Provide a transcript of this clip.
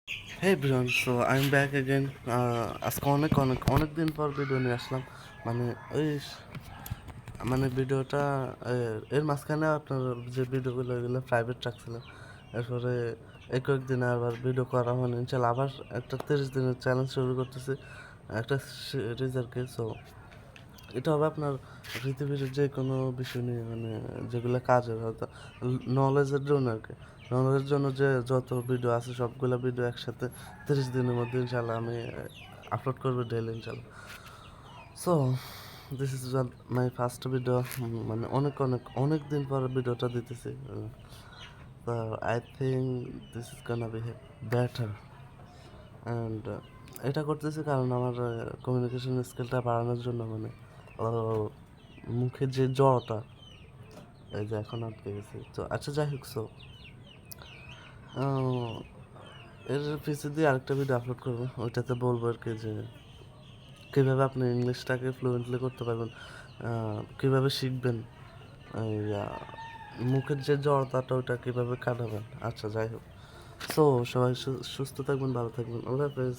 Hey everyone, so I am back again. আজকে অনেক অনেক অনেক দিন পর ভিডিও নিয়ে আসলাম। মানে ওই ভিডিওটা এর মাঝখানে আপনার যে ভিডিওগুলো ওইগুলো প্রাইভেট রাখছিলাম। এরপরে এই কয়েকদিনে আবার ভিডিও করা হয়নি। ইনশাল্লাহ আবার একটা 30 দিনের চ্যালেঞ্জ শুরু করতেছি, একটা সিরিজ আর কি। সো এটা হবে আপনার পৃথিবীর যে কোনো বিষয় নিয়ে, যেগুলো কাজের হয়তো নলেজের জন্য আর কি। নলেজের জন্য যে যত ভিডিও আছে সবগুলো ভিডিও একসাথে 30 দিনের মধ্যে ইনশাল্লাহ আমি আপলোড করবো ডেইলি ইনশাল্লাহ। So this is my first video. মানে অনেক অনেক অনেক দিন পরে ভিডিওটা দিতেছি। তো I think this is Gaana be better. And এটা করতেছি কারণ আমার কমিউনিকেশন স্কিলটা বাড়ানোর জন্য। মুখের যে জ্বরটা, এই যে এখন আটকে গেছে। তো আচ্ছা, যাই হোক। সো এর পিছিয়ে দিয়ে আরেকটা ভিডিও আপলোড করবো, ওইটাতে বলবো আর কি যে কীভাবে আপনি ইংলিশটাকে ফ্লুয়েন্টলি করতে পারবেন, কীভাবে শিখবেন, এই মুখের যে জ্বরটাটা ওইটা কীভাবে কাটাবেন। আচ্ছা, যাই হোক। সো সবাই সুস্থ থাকবেন, ভালো থাকবেন। আল্লাহ হাফেজ।